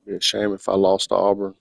Be a shame if I lost to Auburn.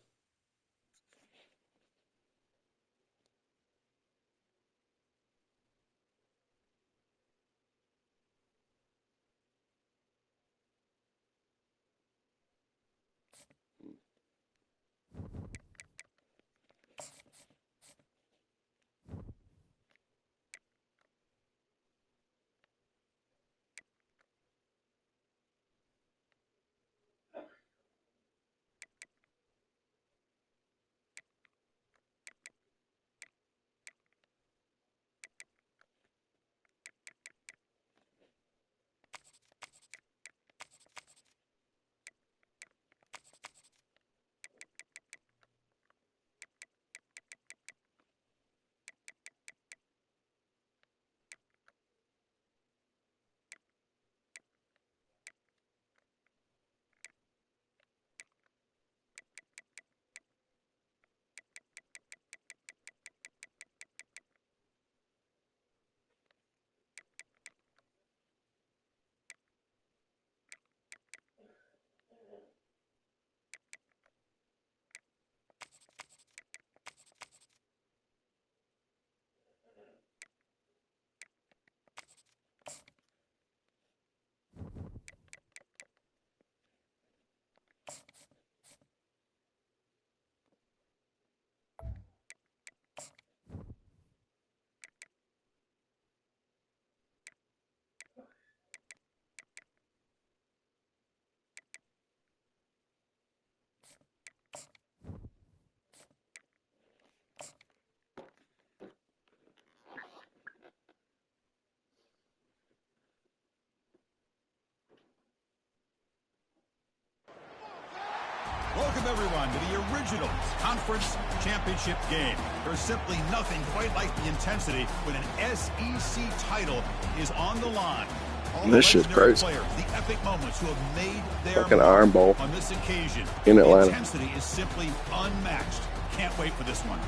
Welcome, everyone, to the original conference championship game. There's simply nothing quite like the intensity when an SEC title is on the line. All This shit's crazy. players, the epic moments who have made their Fucking Iron Bowl on this occasion. in Atlanta. The intensity is simply unmatched. Can't wait for this one.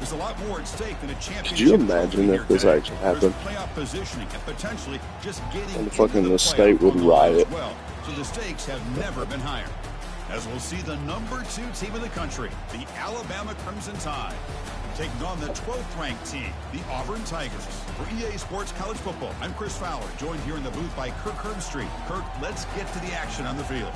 There's a lot more at stake than a championship. Could you imagine if this today. actually happened? There's playoff positioning and potentially just getting And into fucking the state playoff would on the line as riot. well. So the stakes have never been higher. As we'll see the number 2 team in the country, the Alabama Crimson Tide, taking on the 12th-ranked team, the Auburn Tigers. For EA Sports College Football, I'm Chris Fowler, joined here in the booth by Kirk Herbstreit. Kirk, let's get to the action on the field.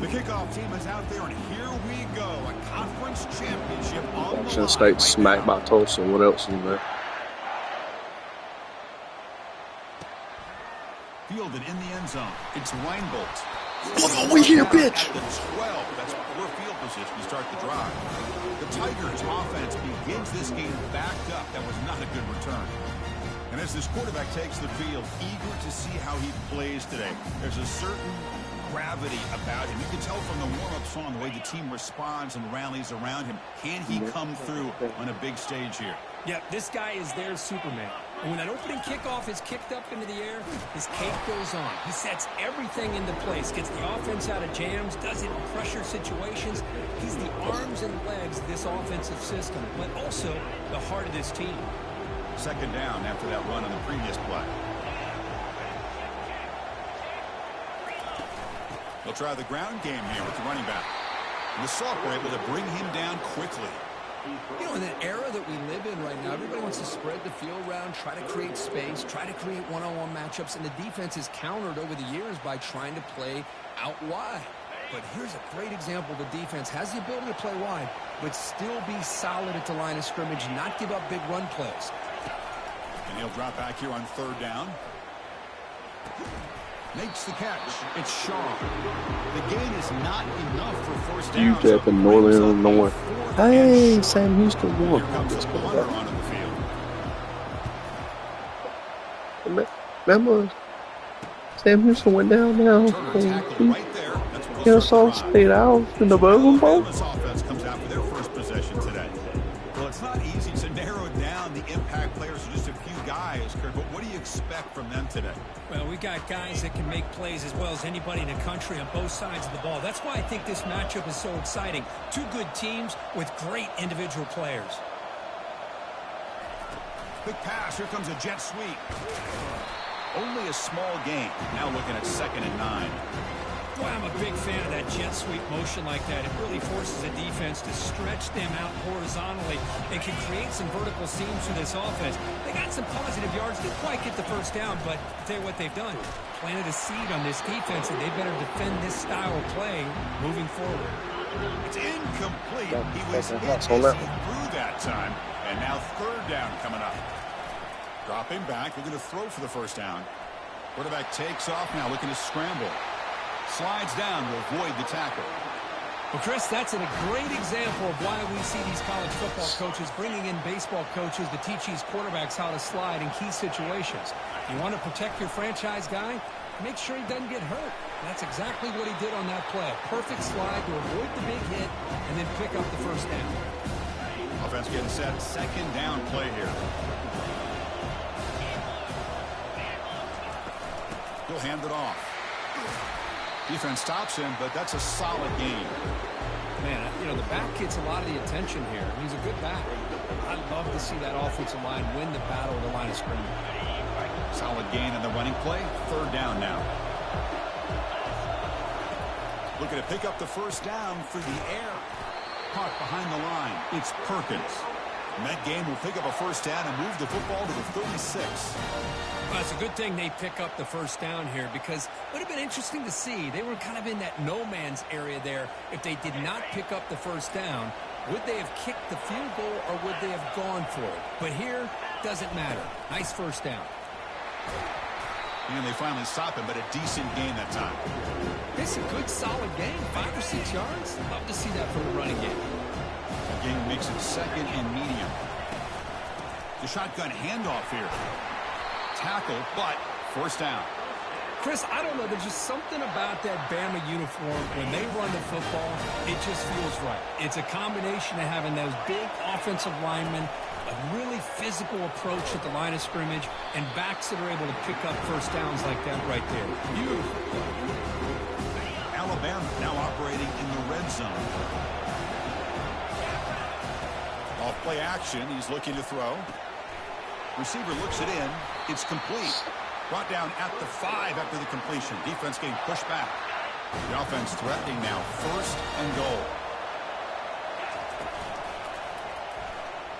The kickoff team is out there, and here we go. A conference championship on the Washington line. State smacked by Tulsa. What else is there? Fielded in the end zone. It's Reinbolt. What are we here, bitch? At the 12. That's poor field position to start the drive. The Tigers offense begins this game backed up. That was not a good return. And as this quarterback takes the field, eager to see how he plays today. There's a certain gravity about him. You can tell from the warm-up song the way the team responds and rallies around him. Can he come through on a big stage here? Yeah, this guy is their Superman. And when that opening kickoff is kicked up into the air, his cape goes on. He sets everything into place, gets the offense out of jams, does it in pressure situations. He's the arms and legs of this offensive system, but also the heart of this team. Second down after that run on the previous play. They'll try the ground game here with the running back. And the Soft were able to bring him down quickly. You know, in the era that we live in right now, everybody wants to spread the field around, try to create space, try to create one-on-one matchups, and the defense is countered over the years by trying to play out wide. But here's a great example. The defense has the ability to play wide, but still be solid at the line of scrimmage, not give up big run plays. And he'll drop back here on third down. Makes the catch. It's Shaw. The gain is not enough for first down. UTEP in Northern Illinois. Hey, Sam Houston won. Here comes the punter onto the field. Remember, Sam Houston went down now. Right there. That's what Kennesaw State out in the Bowen Bowl. This offense comes out for their first possession today. Well, it's not easy to narrow down the impact players are just a few guys, Kurt, but what do you expect from them today? Well, we got guys that can make plays as well as anybody in the country on both sides of the ball. That's why I think this matchup is so exciting. Two good teams with great individual players. Quick pass. Here comes a jet sweep. Only a small gain. Now looking at 2nd and 9. Boy, I'm a big fan of that jet sweep motion like that. It really forces a defense to stretch them out horizontally and can create some vertical seams for this offense. They got some positive yards. Didn't quite get the first down, but I'll tell you what they've done. Planted a seed on this defense, and they better defend this style of play moving forward. It's incomplete. He was hit as he threw that time, and now 3rd down coming up. Dropping back. We're going to throw for the first down. Quarterback takes off now, looking to scramble. Slides down to avoid the tackle. Well, Chris, that's a great example of why we see these college football coaches bringing in baseball coaches to teach these quarterbacks how to slide in key situations. You want to protect your franchise guy? Make sure he doesn't get hurt. That's exactly what he did on that play. Perfect slide to avoid the big hit and then pick up the first down. Offense getting set. 2nd down play here. He'll hand it off. Defense stops him, but that's a solid gain. Man, you know, the back gets a lot of the attention here. He's a good back. I'd love to see that offensive line win the battle of the line of scrimmage. Solid gain on the running play. 3rd down now. Looking to pick up the first down through the air. Caught behind the line. It's Perkins. And that game will pick up a first down and move the football to the 36. Well, it's a good thing they pick up the first down here because it would have been interesting to see. They were kind of in that no man's area there. If they did not pick up the first down, would they have kicked the field goal or would they have gone for it? But here, doesn't matter. Nice first down. And they finally stop him, but a decent gain that time. It's a good, solid gain. 5 or 6 yards. Love to see that from the running game. The game makes it 2nd and medium. The shotgun handoff here. Tackle, but first down. Chris, I don't know. There's just something about that Bama uniform. When they run the football, it just feels right. It's a combination of having those big offensive linemen, a really physical approach at the line of scrimmage, and backs that are able to pick up first downs like that right there. Beautiful. Alabama now operating in the red zone. Off play action. He's looking to throw. Receiver looks it in. It's complete. Brought down at the 5 after the completion. Defense getting pushed back. The offense threatening now. 1st and goal.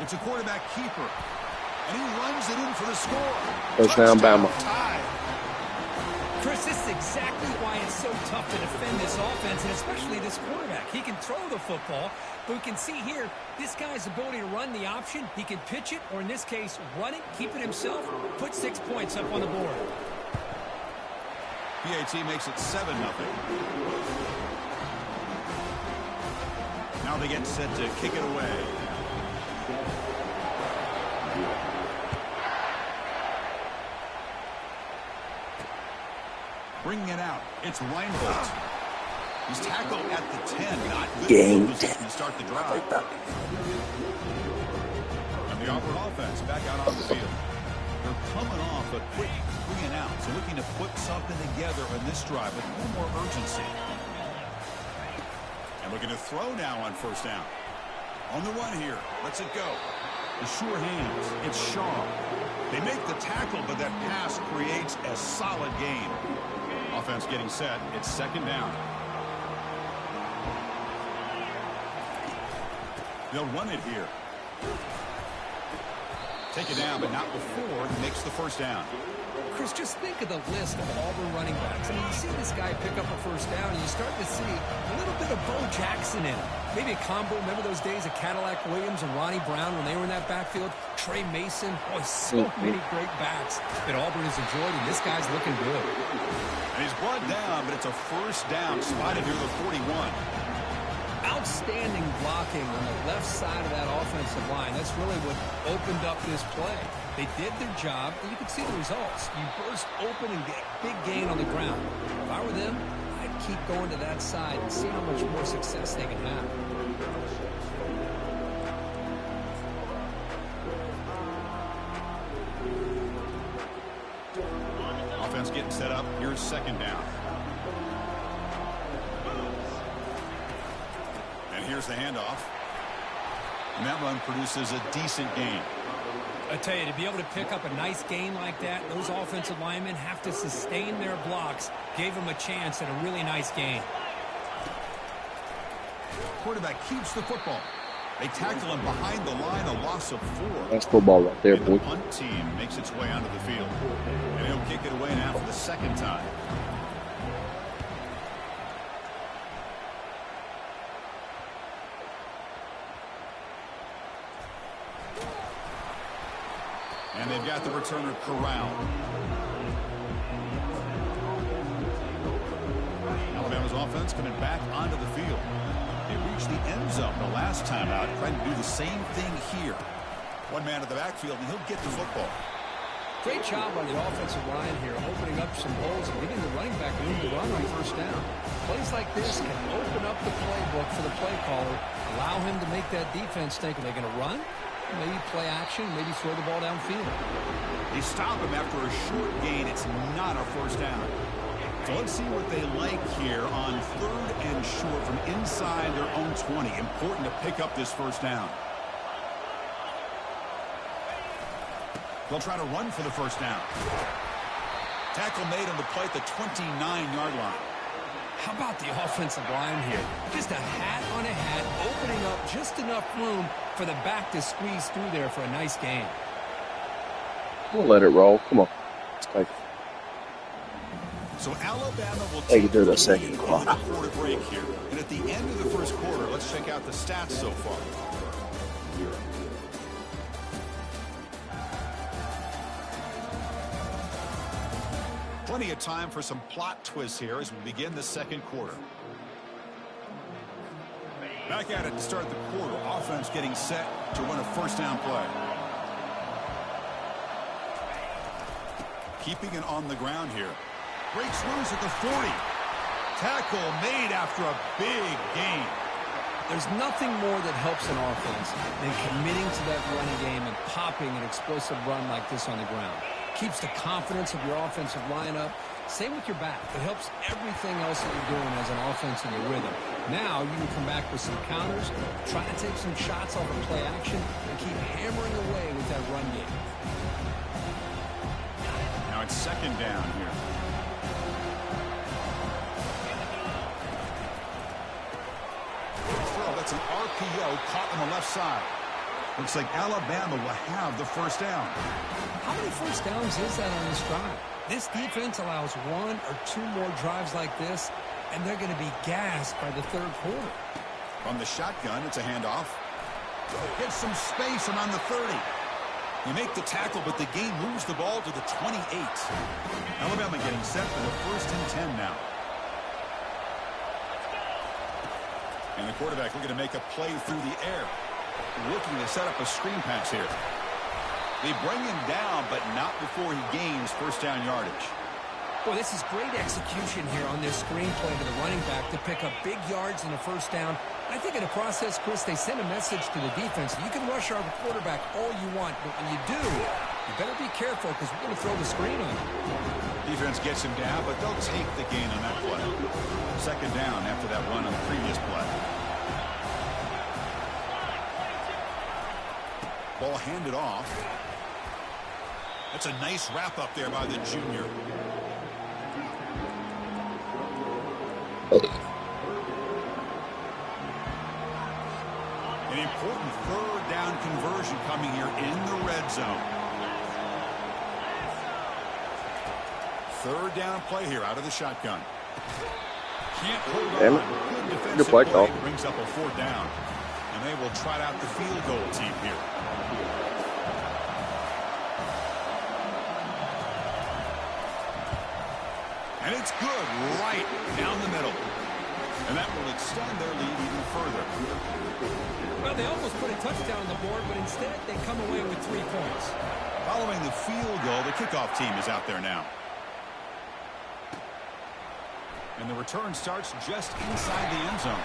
It's a quarterback keeper. And he runs it in for the score. Touchdown, Bama. Tie. Chris, this is exactly why it's so tough to defend this offense, and especially this quarterback. He can throw the football, but we can see here, this guy's ability to run the option, he can pitch it, or in this case, run it, keep it himself, put 6 points up on the board. PAT makes it 7-0. Now they get set to kick it away. Bringing it out. It's Reinbold. He's tackled at the 10. Not good field position to start the drive. And the Auburn offense back out on the field. They're coming off a quick 3 and out. So looking to put something together on this drive with a little more urgency. And looking to throw now on first down. On the run here. Lets it go. The sure hands. It's Shaw. They make the tackle, but that pass creates a solid gain. Offense getting set. It's 2nd down. They'll run it here. Take it down, but not before he makes the first down. Chris, just think of the list of Auburn running backs. I mean, you see this guy pick up a first down, and you start to see a little bit of Bo Jackson in him. Maybe a combo. Remember those days of Cadillac Williams and Ronnie Brown when they were in that backfield? Trey Mason. Boy, so many great backs that Auburn has enjoyed, and this guy's looking good. And he's brought down, but it's a first down spotted near the 41. Outstanding blocking on the left side of that offensive line. That's really what opened up this play. They did their job, and you can see the results. You burst open and get a big gain on the ground. If I were them, I'd keep going to that side and see how much more success they can have. offense getting set up. Here's second down. And here's the handoff. And that run produces a decent gain. I tell you, to be able to pick up a nice gain like that, those offensive linemen have to sustain their blocks. Gave them a chance at a really nice gain. Quarterback keeps the football. They tackle him behind the line, a loss of 4. That's football right there, and boy. the punt team makes its way onto the field. And he'll kick it away now for the second time. And they've got the returner corralled. Alabama's offense coming back onto the field. They reached the end zone the last time out, trying to do the same thing here. One man at the backfield, and he'll get the football. Great job on the offensive line here, opening up some holes and giving the running back room to run on first down. Plays like this can open up the playbook for the play caller, allow him to make that defense think, are they going to run? Maybe play action, maybe throw the ball downfield. They stop him after a short gain. It's not a first down. So let's see what they like here on 3rd and short from inside their own 20. Important to pick up this first down. They'll try to run for the first down. Tackle made on the play at the 29-yard line. How about the offensive line here? Just a hat on a hat, opening up just enough room for the back to squeeze through there for a nice gain. We'll let it roll. Come on. Let's take it. So Alabama will They can take do the the second lead quarter. on the quarter break here. And at the end of the first quarter, let's check out the stats so far. Plenty of time for some plot twists here as we begin the second quarter. Back at it to start the quarter. Offense getting set to run a first down play. Keeping it on the ground here. Breaks loose at the 40. Tackle made after a big gain. There's nothing more that helps an offense than committing to that running game and popping an explosive run like this on the ground. Keeps the confidence of your offensive lineup. Same with your back. It helps everything else that you're doing as an offense in your rhythm. Now you can come back with some counters, try to take some shots off of play action, and keep hammering away with that run game. Now it's second down here. Throw, that's an RPO caught on the left side. Looks like Alabama will have the first down. How many first downs is that on this drive? This defense allows 1 or 2 more drives like this, and they're going to be gassed by the third quarter. From the shotgun, it's a handoff. Gets some space around the 30. You make the tackle, but the game moves the ball to the 28. Alabama getting set for the 1st and 10 now. And the quarterback looking to make a play through the air. Looking to set up a screen pass here. They bring him down, but not before he gains first down yardage. Boy, this is great execution here on this screen play to the running back to pick up big yards in the first down. I think in the process, Chris, they send a message to the defense. You can rush our quarterback all you want, but when you do, you better be careful because we're going to throw the screen on you. Defense gets him down, but they'll take the gain on that play. Second down after that run on the previous play. Ball handed off. That's a nice wrap up there by the junior. An important third down conversion coming here in the red zone. Third down play here out of the shotgun. Can't hold Damn on. it. Good Good defensive play play. call. Brings up a 4th down. And they will trot out the field goal team here. And it's good right down the middle. And that will extend their lead even further. Well, they almost put a touchdown on the board, but instead they come away with 3 points. Following the field goal, the kickoff team is out there now. And the return starts just inside the end zone.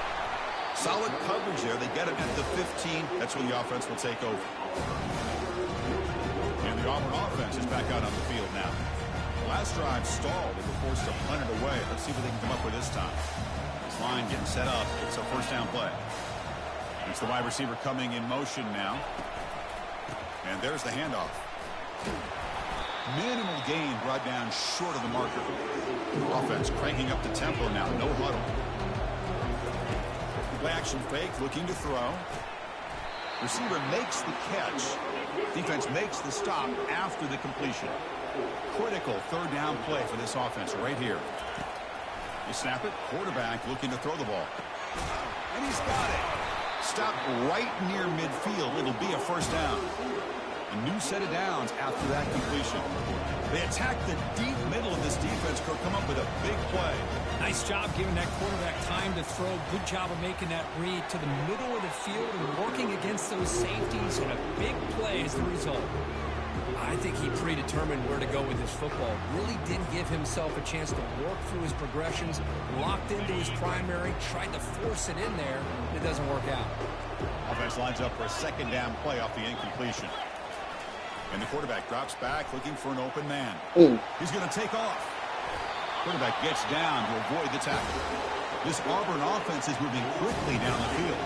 Solid coverage there. They get it at the 15. That's when the offense will take over. And the Auburn offense is back out on the field now. Last drive stalled. They were forced to punt it away. Let's see what they can come up with this time. This line getting set up. It's a first down play. It's the wide receiver coming in motion now. And there's the handoff. Minimal gain brought down short of the marker. Offense cranking up the tempo now. No huddle. Play action fake, looking to throw. Receiver makes the catch. Defense makes the stop after the completion. Critical third down play for this offense right here. You snap it. Quarterback looking to throw the ball. And he's got it. Stopped right near midfield. It'll be a first down. A new set of downs after that completion. They attack the deep middle of this defense. Could come up with a big play. Nice job giving that quarterback time to throw. Good job of making that read to the middle of the field and working against those safeties, and a big play as the result. I think he predetermined where to go with his football. Really didn't give himself a chance to work through his progressions. Locked into his primary, tried to force it in there, and it doesn't work out. Offense lines up for a second down play off the incompletion. And the quarterback drops back looking for an open man. He's going to take off. Quarterback gets down to avoid the tackle. This Auburn offense is moving quickly down the field.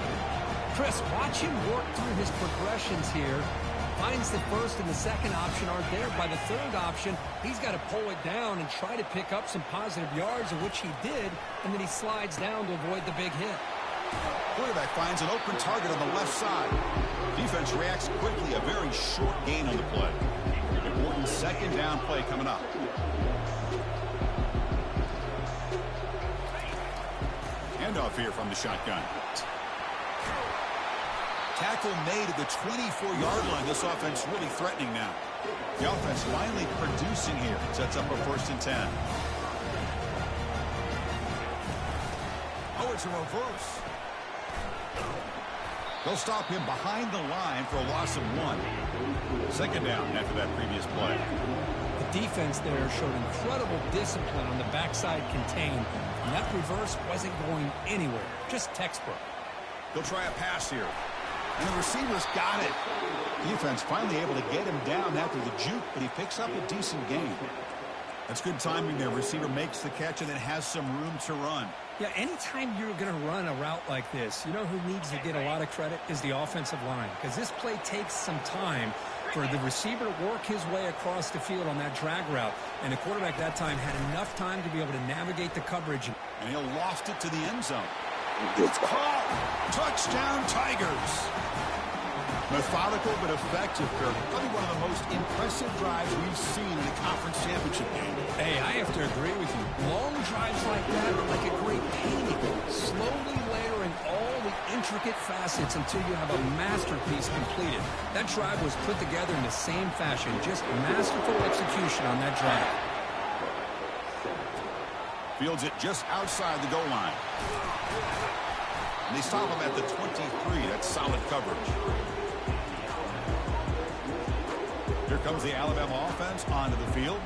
Chris, watch him work through his progressions here. Finds the first and the second option aren't there. By the third option, he's got to pull it down and try to pick up some positive yards, of which he did, and then he slides down to avoid the big hit. Quarterback finds an open target on the left side. Defense reacts quickly. A very short gain on the play. Important second down play coming up. Handoff here from the shotgun. Tackle made at the 24-yard line. This offense really threatening now. The offense finally producing here. Sets up a 1st and 10. Oh, it's a reverse. They'll stop him behind the line for a loss of 1. Second down after that previous play. The defense there showed incredible discipline on the backside contained, and that reverse wasn't going anywhere. Just textbook. They'll try a pass here. And the receiver's got it. Defense finally able to get him down after the juke, but he picks up a decent gain. That's good timing there. Receiver makes the catch and then has some room to run. Yeah, anytime you're going to run a route like this, you know who needs to get a lot of credit is the offensive line, because this play takes some time for the receiver to work his way across the field on that drag route. And the quarterback that time had enough time to be able to navigate the coverage. And he'll loft it to the end zone. It's caught. Touchdown, Tigers. Methodical but effective, Kirk. Probably one of the most impressive drives we've seen in the conference championship game. Hey, I have to agree with you. Long drives like that are like a great painting. Slowly layering all the intricate facets until you have a masterpiece completed. That drive was put together in the same fashion. Just masterful execution on that drive. Fields it just outside the goal line. And they stop him at the 23. That's solid coverage. Here comes the Alabama offense onto the field.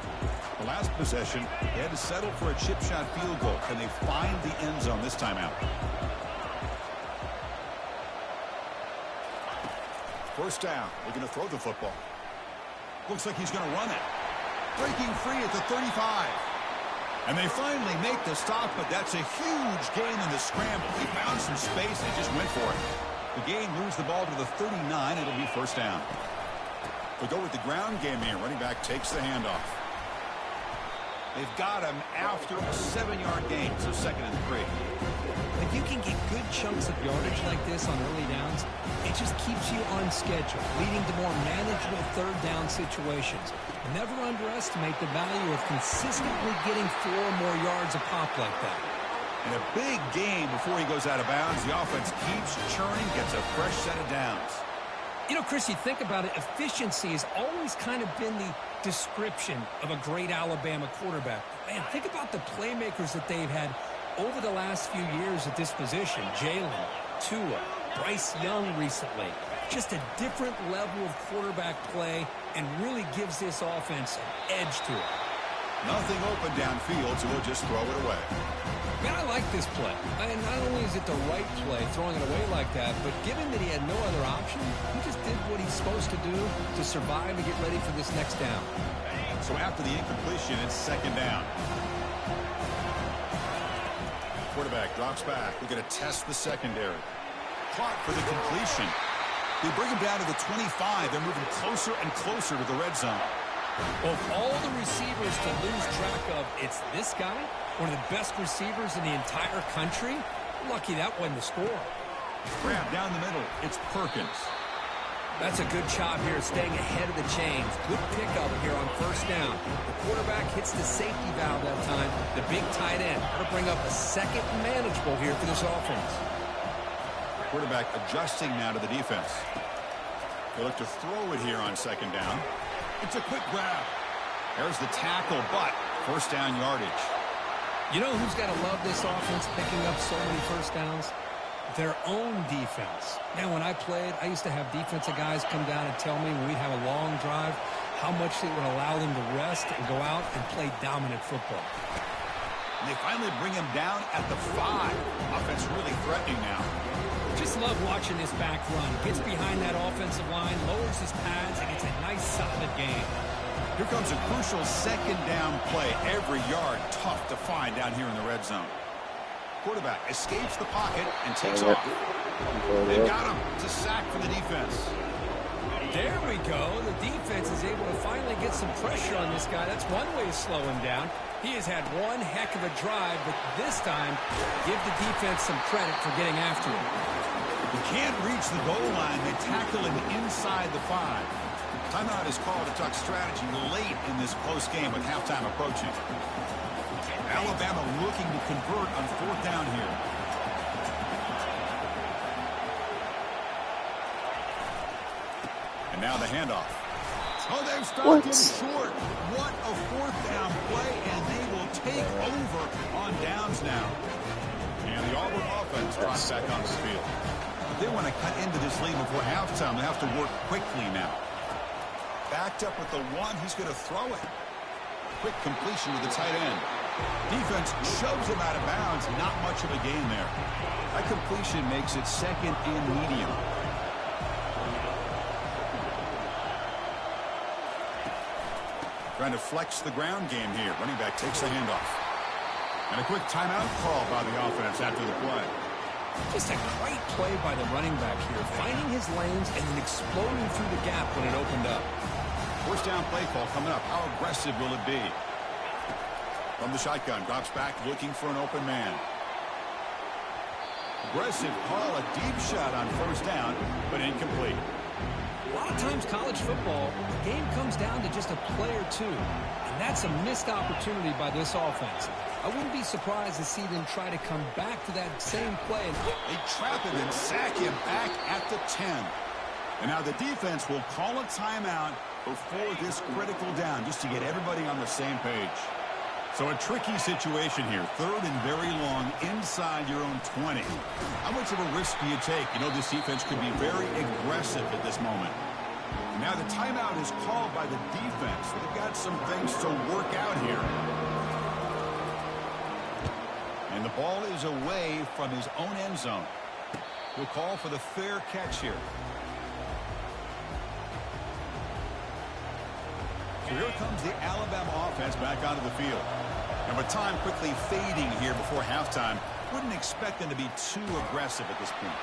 The last possession, they had to settle for a chip shot field goal. Can they find the end zone this time out? First down. They're going to throw the football. Looks like he's going to run it. Breaking free at the 35. And they finally make the stop, but that's a huge gain in the scramble. He found some space and just went for it. The game moves the ball to the 39. It'll be first down. They go with the ground game here. Running back takes the handoff. They've got him after a 7-yard gain, so 2nd and 3. If you can get good chunks of yardage like this on early downs, it just keeps you on schedule, leading to more manageable third down situations. Never underestimate the value of consistently getting 4 more yards a pop like that. And a big gain before he goes out of bounds. The offense keeps churning, gets a fresh set of downs. You know, Chris, you think about it, efficiency has always kind of been the description of a great Alabama quarterback. Man, think about the playmakers that they've had over the last few years at this position. Jalen, Tua, Bryce Young recently. Just a different level of quarterback play and really gives this offense an edge to it. Nothing open downfield, so he'll just throw it away. Man, I like this play. And not only is it the right play, throwing it away like that, but given that he had no other option, he just did what he's supposed to do to survive and get ready for this next down. So after the incompletion, it's second down. Quarterback drops back. We're going to test the secondary. Caught for the completion. They bring him down to the 25. They're moving closer and closer to the red zone. Of all the receivers to lose track of, it's this guy, one of the best receivers in the entire country. Lucky that wasn't the score. Grab down the middle. It's Perkins. That's a good job here, staying ahead of the chains. Good pickup here on first down. The quarterback hits the safety valve that time. The big tight end. Got to bring up a second manageable here for this offense. Quarterback adjusting now to the defense. They look to throw it here on second down. It's a quick grab. There's the tackle, but first down yardage. You know who's got to love this offense picking up so many first downs? Their own defense. Man, when I played, I used to have defensive guys come down and tell me when we'd have a long drive how much it would allow them to rest and go out and play dominant football. And they finally bring him down at the 5. Offense really threatening now. Just love watching this back run. Gets behind that offensive line, lowers his pads, and it's a nice, solid game. Here comes a crucial second down play. Every yard tough to find down here in the red zone. Quarterback escapes the pocket and takes off. They've got him. It's a sack for the defense. There we go. The defense is able to finally get some pressure on this guy. That's one way to slow him down. He has had one heck of a drive, but this time, give the defense some credit for getting after him. He can't reach the goal line. They tackle him inside the 5. Timeout is called to talk strategy late in this close game with halftime approaching. Alabama looking to convert on fourth down here. And now the handoff. Oh, they've stopped him short. What a fourth down play, and they will take over on downs now. And the Auburn offense drops back on the field. If they want to cut into this lead before halftime, they have to work quickly now. Backed up with the 1, he's going to throw it. Quick completion to the tight end. Defense shoves him out of bounds. Not much of a gain there. That completion makes it second and medium. Trying to flex the ground game here. Running back takes the handoff. And a quick timeout call by the offense after the play. Just a great play by the running back here, finding his lanes and then exploding through the gap when it opened up. First down play call coming up. How aggressive will it be? From the shotgun, drops back looking for an open man. Aggressive call, a deep shot on first down, but incomplete. A lot of times college football, the game comes down to just a play or two. And that's a missed opportunity by this offense. I wouldn't be surprised to see them try to come back to that same play. They trap him and sack him back at the 10. And now the defense will call a timeout before this critical down, just to get everybody on the same page. So a tricky situation here. Third and very long inside your own 20. How much of a risk do you take? You know, this defense could be very aggressive at this moment. Now the timeout is called by the defense. They've got some things to work out here. And the ball is away from his own end zone. He'll call for the fair catch here. So here comes the Alabama offense back onto the field. And with time quickly fading here before halftime, wouldn't expect them to be too aggressive at this point.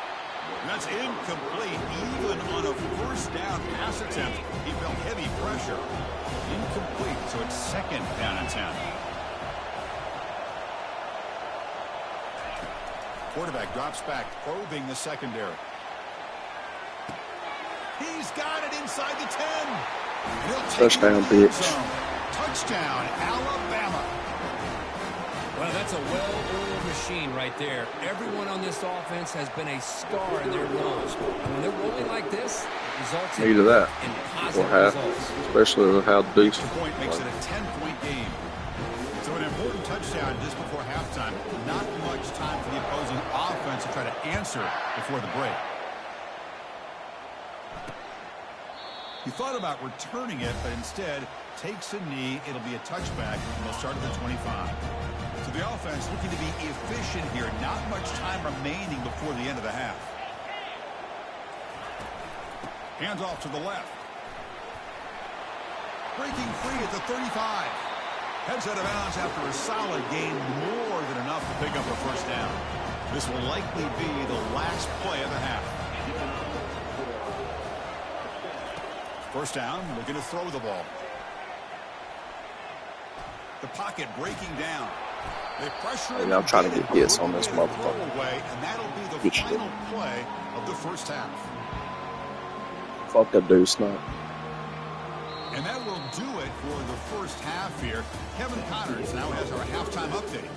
And that's incomplete. Even on a first down pass attempt, he felt heavy pressure. Incomplete, so it's second down and 10. Quarterback drops back, probing the secondary. He's got it inside the 10. Touchdown, bitch. Touchdown, Alabama. Well, that's a well-oiled machine right there. Everyone on this offense has been a star in their roles. And when they're rolling like this, results in positive results. Especially with how deep. The point makes it a 10-point game. So an important touchdown just before halftime. Not much time for the opposing offense to try to answer before the break. He thought about returning it, but instead takes a knee. It'll be a touchback, and they'll start at the 25. So the offense looking to be efficient here. Not much time remaining before the end of the half. Hands off to the left. Breaking free at the 35. Heads out of bounds after a solid gain, more than enough to pick up a first down. This will likely be the last play of the half. First down, looking to throw the ball. The pocket breaking down. They pressure him. I'm trying to get hits on this motherfucker. Away, and that'll be the final play of the first half. Fuck a deuce now. And that will do it for the first half here. Kevin Connors now has our halftime update.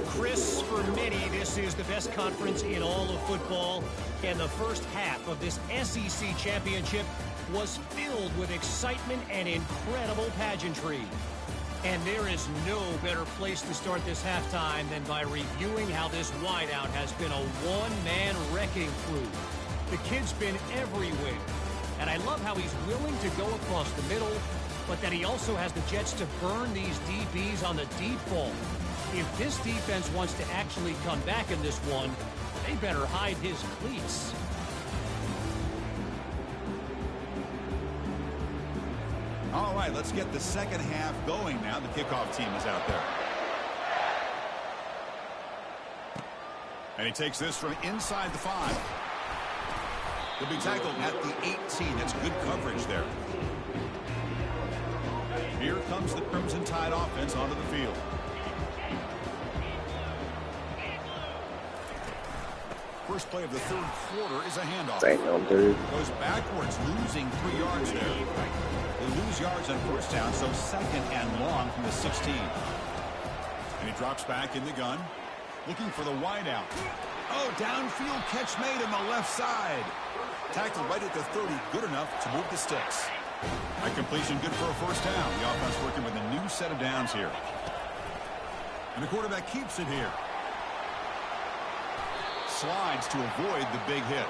Chris, for many, this is the best conference in all of football. And the first half of this SEC championship was filled with excitement and incredible pageantry. And there is no better place to start this halftime than by reviewing how this wideout has been a one-man wrecking crew. The kid's been everywhere. And I love how he's willing to go across the middle, but that he also has the jets to burn these DBs on the deep ball. If this defense wants to actually come back in this one, they better hide his cleats. All right, let's get the second half going now. The kickoff team is out there. And he takes this from inside the 5. He'll be tackled at the 18. That's good coverage there. Here comes the Crimson Tide offense onto the field. First play of the third quarter is a handoff. Damn, dude. Goes backwards, losing 3 yards there. They lose yards on first down, so second and long from the 16. And he drops back in the gun, looking for the wideout. Oh, downfield catch made on the left side. Tackled right at the 30, good enough to move the sticks. That completion good for a first down. The offense working with a new set of downs here. And the quarterback keeps it here. Slides to avoid the big hit.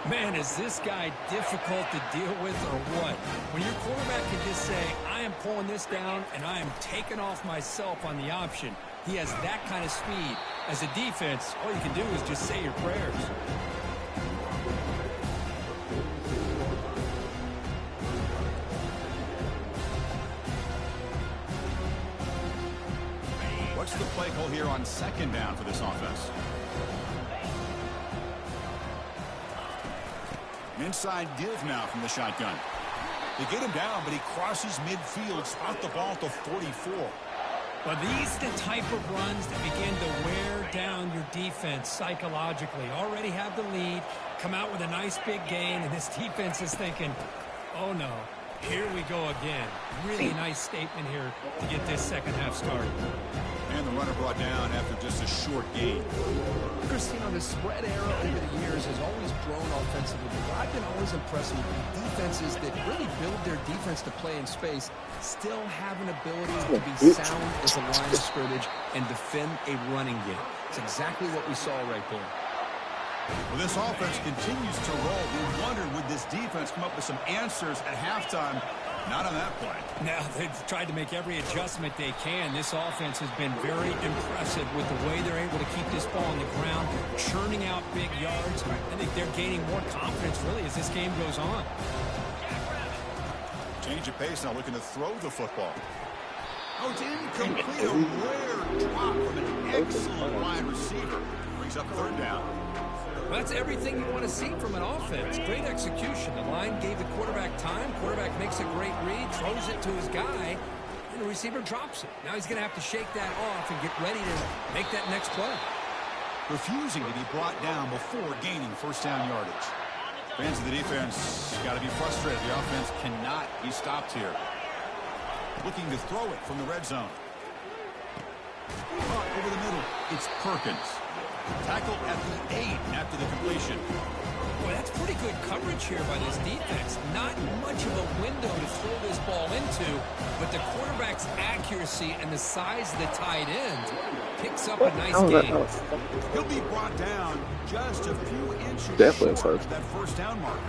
Man, is this guy difficult to deal with or what? When your quarterback can just say, I am pulling this down and I am taking off myself on the option. He has that kind of speed. As a defense, all you can do is just say your prayers. What's the play call here on second down for this offense? Inside give now from the shotgun. They get him down, but he crosses midfield, spot the ball to 44. But these are the type of runs that begin to wear down your defense psychologically. Already have the lead, come out with a nice big gain, and this defense is thinking, oh no, here we go again. Really nice statement here to get this second half started. And the runner brought down after just a short gain. Chris, you know, the spread era over the years has always grown offensively, but I've been always impressed with the defenses that really build their defense to play in space, still have an ability to be sound as a line of scrimmage and defend a running game. It's exactly what we saw right there. Well, this offense continues to roll. We wondered, would this defense come up with some answers at halftime? Not on that play. Now, they've tried to make every adjustment they can. This offense has been very impressive with the way they're able to keep this ball on the ground, churning out big yards. I think they're gaining more confidence, really, as this game goes on. Change of pace now, looking to throw the football. Oh, it's incomplete. A rare drop from an excellent wide receiver. Brings up third down. Well, that's everything you want to see from an offense. Great execution. The line gave the quarterback time. Quarterback makes a great read, throws it to his guy, and the receiver drops it. Now he's going to have to shake that off and get ready to make that next play. Refusing to be brought down before gaining first down yardage. Fans of the defense got to be frustrated. The offense cannot be stopped here. Looking to throw it from the red zone. Over the middle, it's Perkins. Tackled at the 8 after the completion. Boy, that's pretty good coverage here by this defense. Not much of a window to throw this ball into, but the quarterback's accuracy and the size of the tight end picks up a nice gain. He'll be brought down just a few inches Definitely short first. of that first down marker.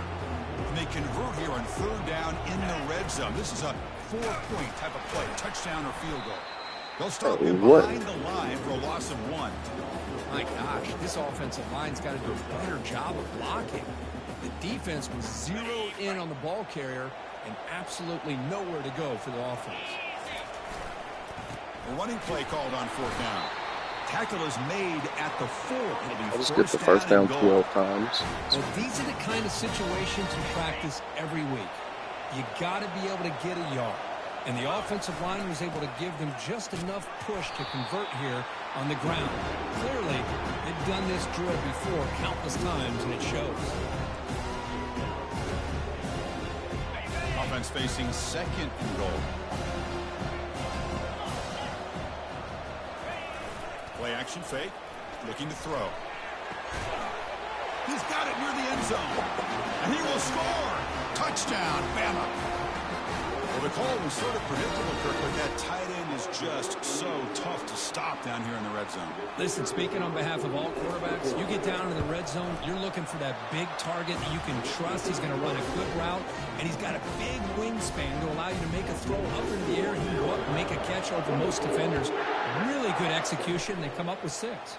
And they convert here on third down in the red zone. This is a 4-point type of play, touchdown or field goal. They'll start him behind the line for a loss of 1. My gosh, this offensive line's got to do a better job of blocking. The defense was zeroed in on the ball carrier and absolutely nowhere to go for the offense. A running play called on fourth down. Tackle is made at the 4. I'll just get the first down 12 times. Well, these are the kind of situations you practice every week. You got to be able to get a yard. And the offensive line was able to give them just enough push to convert here on the ground. Clearly, they've done this drill before countless times, and it shows. Offense facing second and goal. Play action fake, looking to throw. He's got it near the end zone, and he will score. Touchdown, Bama. Well, the call was sort of predictable, Kirk, but that tight end is just so tough to stop down here in the red zone. Listen, speaking on behalf of all quarterbacks, you get down in the red zone, you're looking for that big target that you can trust. He's going to run a good route, and he's got a big wingspan to allow you to make a throw up into the air. He can go up and make a catch over most defenders. Really good execution. They come up with 6.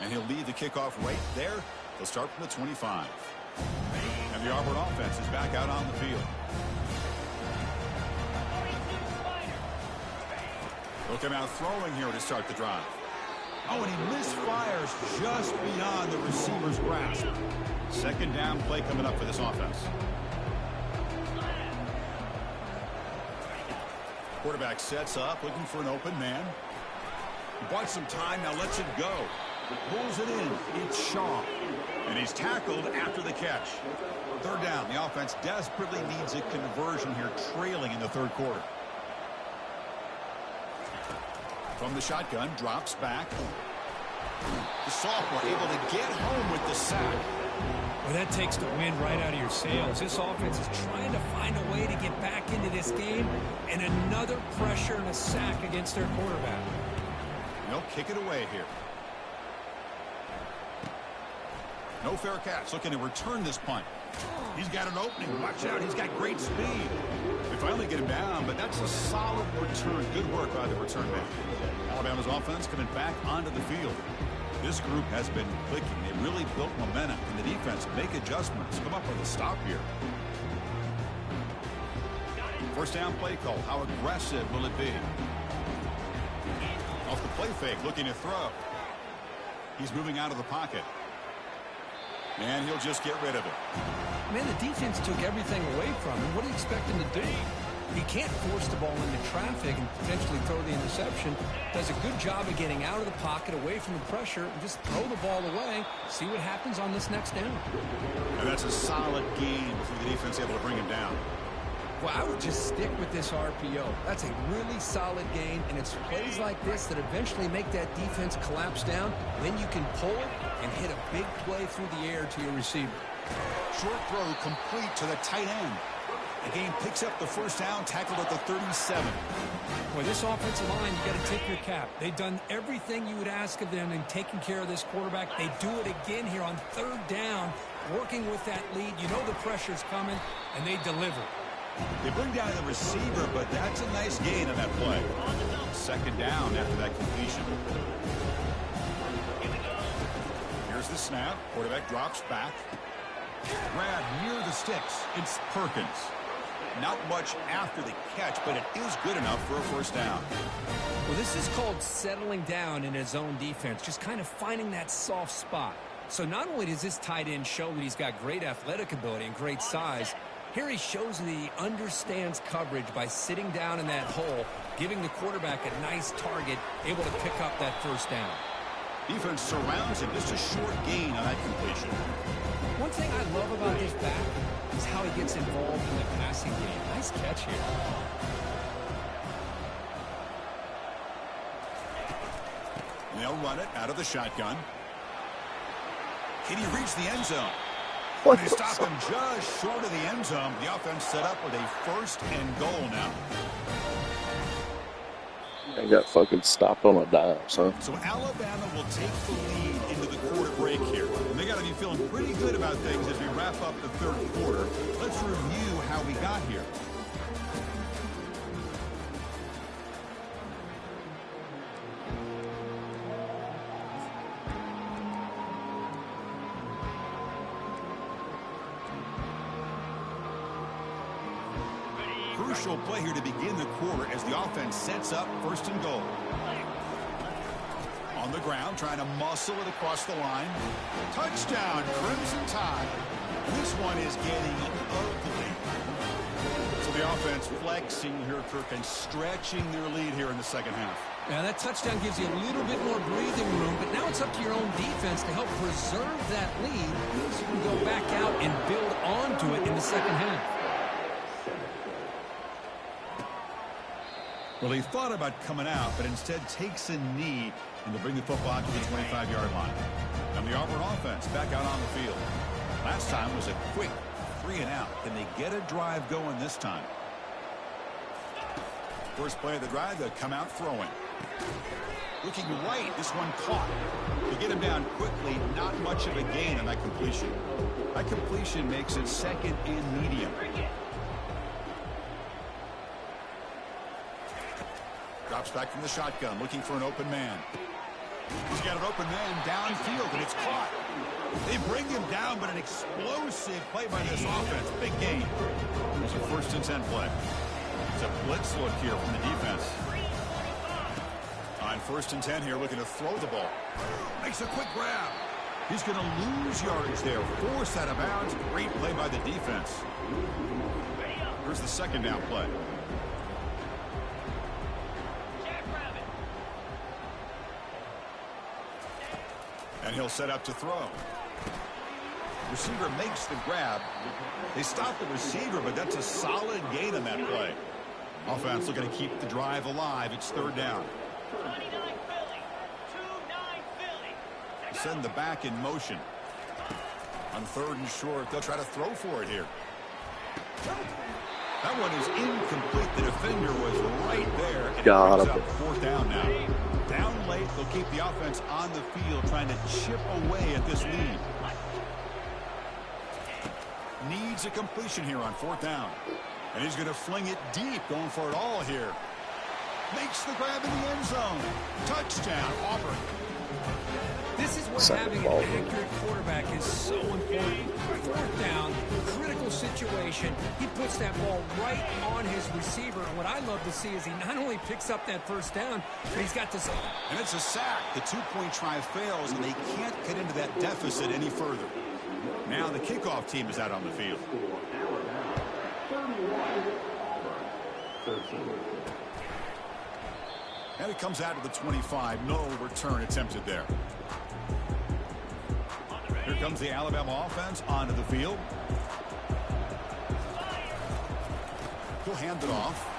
And he'll lead the kickoff right there. They'll start from the 25. And the Auburn offense is back out on the field. They'll come out throwing here to start the drive. Oh, and he misfires just beyond the receiver's grasp. Second down play coming up for this offense. Quarterback sets up, looking for an open man. He bought some time, now lets it go. Pulls it in. It's Shaw. And he's tackled after the catch. Third down. The offense desperately needs a conversion here, trailing in the third quarter. From the shotgun, drops back. The sophomore able to get home with the sack. Well, that takes the wind right out of your sails. This offense is trying to find a way to get back into this game, and another pressure and a sack against their quarterback. They'll kick it away here. No fair catch. Looking to return this punt. He's got an opening. Watch out. He's got great speed. They finally get him down, but that's a solid return. Good work by the return man. Alabama's offense coming back onto the field. This group has been clicking. They really built momentum, and the defense make adjustments. Come up with a stop here. First down play call. How aggressive will it be? Off the play fake, looking to throw. He's moving out of the pocket. And he'll just get rid of it. Man, the defense took everything away from him. What do you expect him to do? He can't force the ball into traffic and potentially throw the interception. Does a good job of getting out of the pocket, away from the pressure, and just throw the ball away. See what happens on this next down. And that's a solid game for the defense able to bring him down. Well, I would just stick with this RPO. That's a really solid game, and it's plays like this that eventually make that defense collapse down. Then you can pull it and hit a big play through the air to your receiver. Short throw complete to the tight end. The game picks up the first down, tackled at the 37. Boy, this offensive line, you got to tip your cap. They've done everything you would ask of them in taking care of this quarterback. They do it again here on third down, working with that lead. You know the pressure's coming, and they deliver. They bring down the receiver, but that's a nice gain on that play. Second down after that completion. Here's the snap. Quarterback drops back. Grab near the sticks. It's Perkins. Not much after the catch, but it is good enough for a first down. Well, this is called settling down in his own defense, just kind of finding that soft spot. So not only does this tight end show that he's got great athletic ability and great size, here he shows that he understands coverage by sitting down in that hole, giving the quarterback a nice target, able to pick up that first down. Defense surrounds him. Just a short gain on that completion. One thing I love about this back is how he gets involved in the passing game. Nice catch here. And they'll run it out of the shotgun. Can he reach the end zone? What? They stop him just short of the end zone. The offense set up with a first and goal now. They got fucking stopped on a dive, son. So Alabama will take the lead into the quarter break here. And they got to be feeling pretty good about things as we wrap up the third quarter. Let's review how we got here. Crucial play here to begin the quarter as the offense sets up first and goal. On the ground, trying to muscle it across the line. Touchdown, Crimson Tide. This one is getting ugly. So the offense flexing here, Kirk, and stretching their lead here in the second half. Yeah, that touchdown gives you a little bit more breathing room, but now it's up to your own defense to help preserve that lead so you can go back out and build onto it in the second half. Well, he thought about coming out, but instead takes a knee and to bring the football to the 25-yard line. And the Auburn offense back out on the field. Last time was a quick 3-and-out. Can they get a drive going this time? First play of the drive, they'll come out throwing. Looking right, this one caught. They get him down quickly, not much of a gain on that completion. That completion makes it second and medium. Drops back from the shotgun, looking for an open man. He's got an open man downfield, and it's caught. They bring him down, but an explosive play by this offense. Big gain. It's a first and 10 play. It's a blitz look here from the defense. On first and 10 here, looking to throw the ball. Makes a quick grab. He's going to lose yardage there. Forced out of bounds. Great play by the defense. Here's the second down play. And he'll set up to throw. Receiver makes the grab. They stop the receiver, but that's a solid gain on that play. Offense looking to keep the drive alive. It's third down. Send the back in motion. On third and short, they'll try to throw for it here. That one is incomplete. The defender was right there. And Got it him. up fourth down now. Down late, they'll keep the offense on the field trying to chip away at this lead. Needs a completion here on fourth down. And he's going to fling it deep, going for it all here. Makes the grab in the end zone. Touchdown, Auburn. This is where Second having ball. an accurate quarterback is so important. Fourth down, critical situation. He puts that ball right on his receiver. And what I love to see is he not only picks up that first down, but he's got this. And it's a sack. The two-point try fails, and they can't get into that deficit any further. Now the kickoff team is out on the field. And it comes out to the 25. No return attempted there. Here comes the Alabama offense onto the field. He'll hand it off.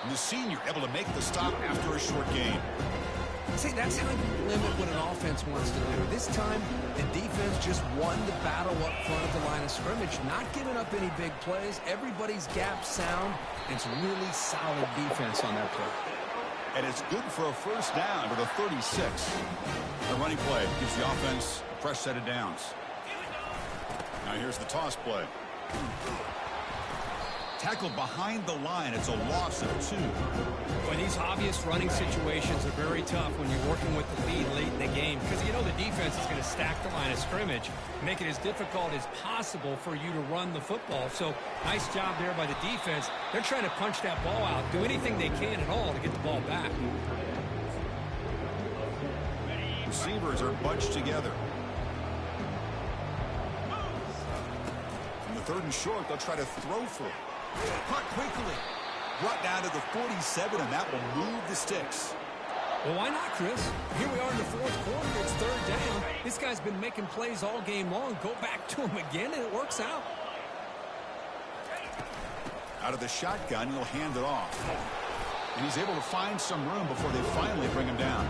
And the senior able to make the stop after a short gain. See, that's how you limit what an offense wants to do. This time, the defense just won the battle up front of the line of scrimmage, not giving up any big plays. Everybody's gap sound. It's really solid defense on that play. And it's good for a first down to the 36. The running play gives the offense a fresh set of downs. Now here's the toss play. Tackled behind the line. It's a loss of 2. Boy, these obvious running situations are very tough when you're working with the lead late in the game because you know the defense is going to stack the line of scrimmage, make it as difficult as possible for you to run the football. So nice job there by the defense. They're trying to punch that ball out, do anything they can at all to get the ball back. Receivers are bunched together. From the third and short, they'll try to throw for it. Caught quickly. Brought down to the 47, and that will move the sticks. Well, why not, Chris? Here we are in the fourth quarter. It's third down. This guy's been making plays all game long. Go back to him again, and it works out. Out of the shotgun, he'll hand it off. And he's able to find some room before they finally bring him down.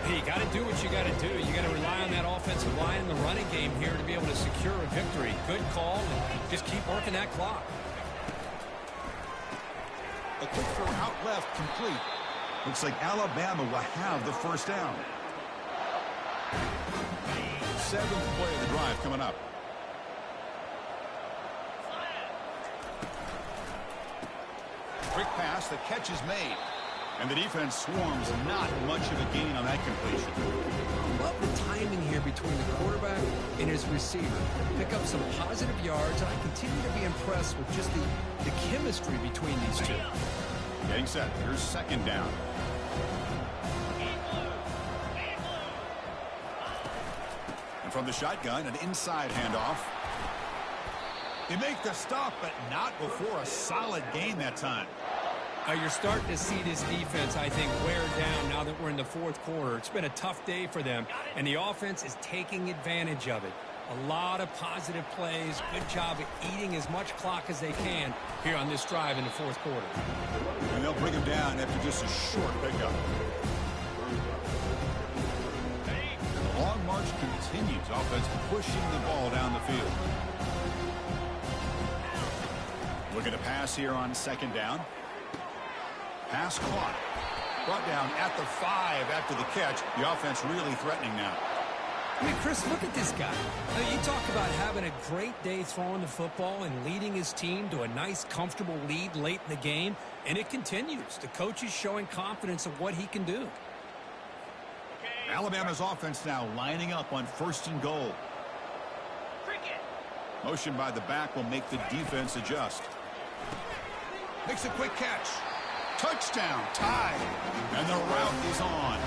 Hey, you got to do what you got to do. You got to rely on that offensive line in the running game here to be able to secure a victory. Good call, and just keep working that clock. A quick throw out left, complete. Looks like Alabama will have the first down. 7th play of the drive coming up. Quick pass, the catch is made. And the defense swarms, not much of a gain on that completion. I love the timing here between the quarterback and his receiver. Pick up some positive yards, and I continue to be impressed with just the chemistry between these two. Getting set. Here's 2nd down. And from the shotgun, an inside handoff. They make the stop, but not before a solid gain that time. You're starting to see this defense, I think, wear down now that we're in the 4th quarter. It's been a tough day for them, and the offense is taking advantage of it. A lot of positive plays. Good job of eating as much clock as they can here on this drive in the 4th quarter. And they'll bring him down after just a short pickup. And the long march continues. Offense pushing the ball down the field. Looking to pass here on 2nd down. Pass caught. Brought down at the 5 after the catch. The offense really threatening now. I mean, Chris, look at this guy. You talk about having a great day throwing the football and leading his team to a nice, comfortable lead late in the game, and it continues. The coach is showing confidence of what he can do. Alabama's offense now lining up on 1st and goal. Motion by the back will make the defense adjust. Makes a quick catch. Touchdown, tie, and the route is on.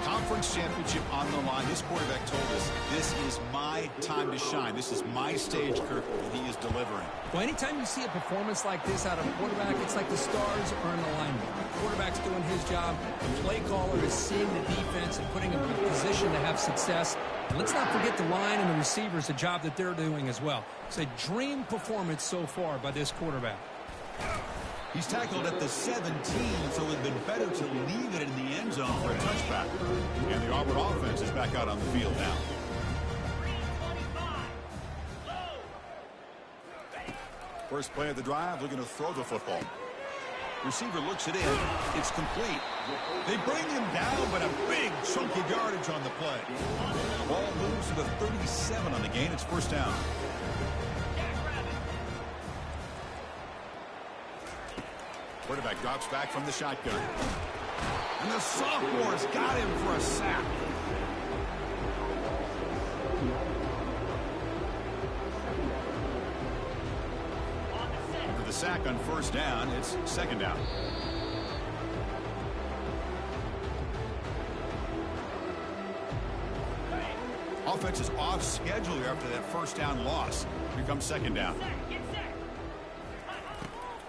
Conference championship on the line. This quarterback told us, this is my time to shine. This is my stage, Kirk, and he is delivering. Well, anytime you see a performance like this out of a quarterback, it's like the stars are in alignment. The quarterback's doing his job. The play caller is seeing the defense and putting them in position to have success. And let's not forget the line and the receivers, the job that they're doing as well. It's a dream performance so far by this quarterback. He's tackled at the 17, so it would have been better to leave it in the end zone for a touchback. And the Auburn offense is back out on the field now. First play of the drive, looking to throw the football. Receiver looks it in. It's complete. They bring him down, but a big chunk of yardage on the play. Ball moves to the 37 on the gain. It's 1st down. Quarterback drops back from the shotgun. And the sophomore's got him for a sack. After the sack on 1st down, it's 2nd down. Offense is off schedule here after that 1st down loss. Here comes 2nd down.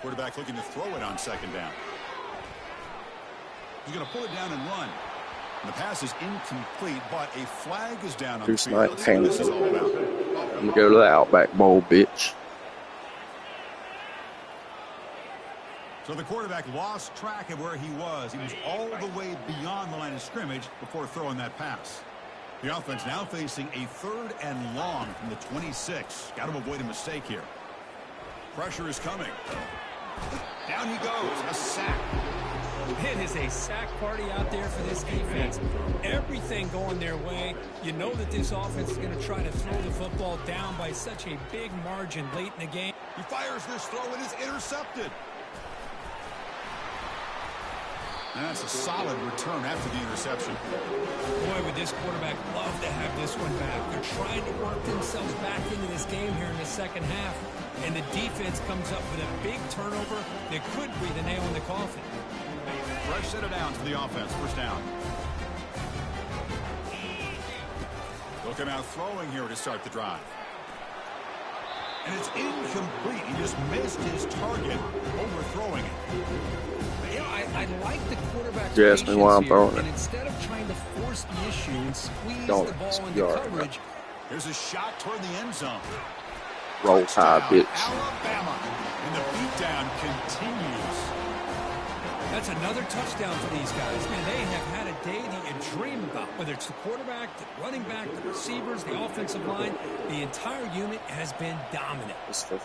Quarterback looking to throw it on 2nd down. He's going to pull it down and run. And the pass is incomplete, but a flag is down on the field. That's what this is all about. I'm going to go to the Outback Bowl, bitch. So the quarterback lost track of where he was. He was all the way beyond the line of scrimmage before throwing that pass. The offense now facing a 3rd and long from the 26. Got to avoid a mistake here. Pressure is coming. Down he goes. A sack. It is a sack party out there for this defense. Everything going their way. You know that this offense is going to try to throw the football down by such a big margin late in the game. He fires this throw and is intercepted. And that's a solid return after the interception. Boy, would this quarterback love to have this one back. They're trying to work themselves back into this game here in the 2nd half. And the defense comes up with a big turnover that could be the nail in the coffin. Fresh set of downs for the offense. 1st down. They'll come out throwing here to start the drive. And it's incomplete. He just missed his target, overthrowing it. You know, I like the quarterback's Just me while I'm throwing it. And instead of trying to force the issue and squeeze Don't the ball into yard, coverage. Here's a shot toward the end zone. Roll Tide, bitch. Alabama. And the beatdown continues. That's another touchdown for these guys. Man, they have had a day that you dream about. Whether it's the quarterback, the running back, the receivers, the offensive line, the entire unit has been dominant. It's for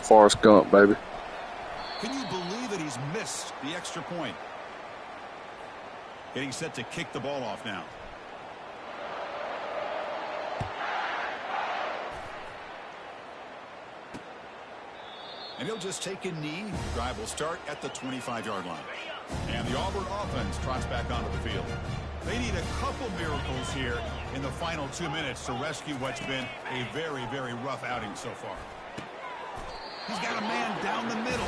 Forrest Gump, baby. Can you believe that he's missed the extra point. Getting set to kick the ball off now. And he'll just take a knee. Drive will start at the 25-yard line. And the Auburn offense trots back onto the field. They need a couple miracles here in the final 2 minutes to rescue what's been a very, very rough outing so far. He's got a man down the middle.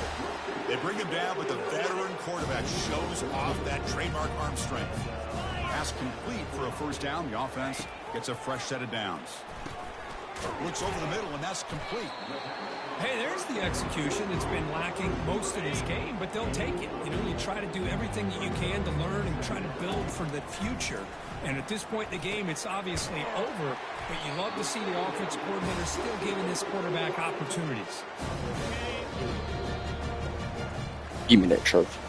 They bring him down, but the veteran quarterback shows off that trademark arm strength. Pass complete for a first down. The offense gets a fresh set of downs. Looks over the middle, and that's complete. Hey, there's the execution that's been lacking most of this game, but they'll take it. You know, you try to do everything that you can to learn and try to build for the future. And at this point in the game, it's obviously over, but you love to see the offense coordinator still giving this quarterback opportunities. Give me that trophy.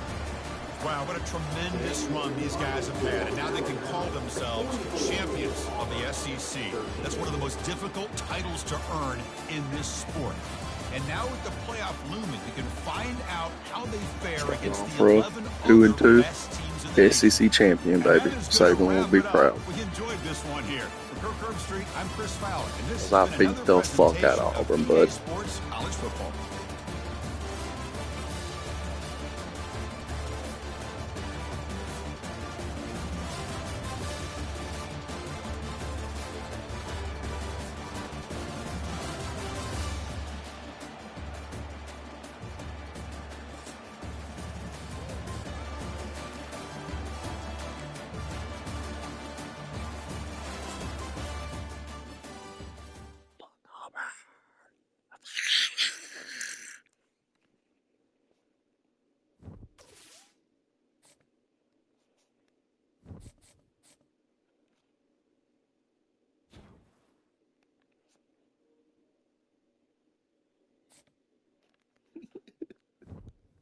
Wow, what a tremendous run these guys have had, and now they can call themselves champions of the SEC. That's one of the most difficult titles to earn in this sport. And now with the playoff looming, you can find out how they fare against the 11 other best teams in the SEC champion, baby. Saban will be proud. We enjoyed this one here. For Kirk Herbstreit, I'm Chris Fowler, and this I has been beat another the fuck out presentation of Auburn, EA bud. Sports College Football.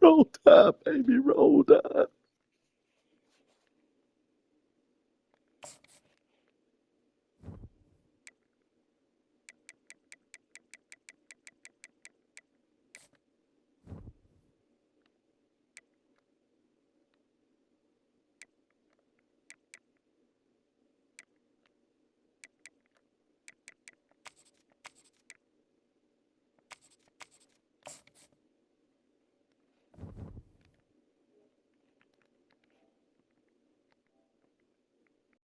Roll Tide, baby, roll Tide.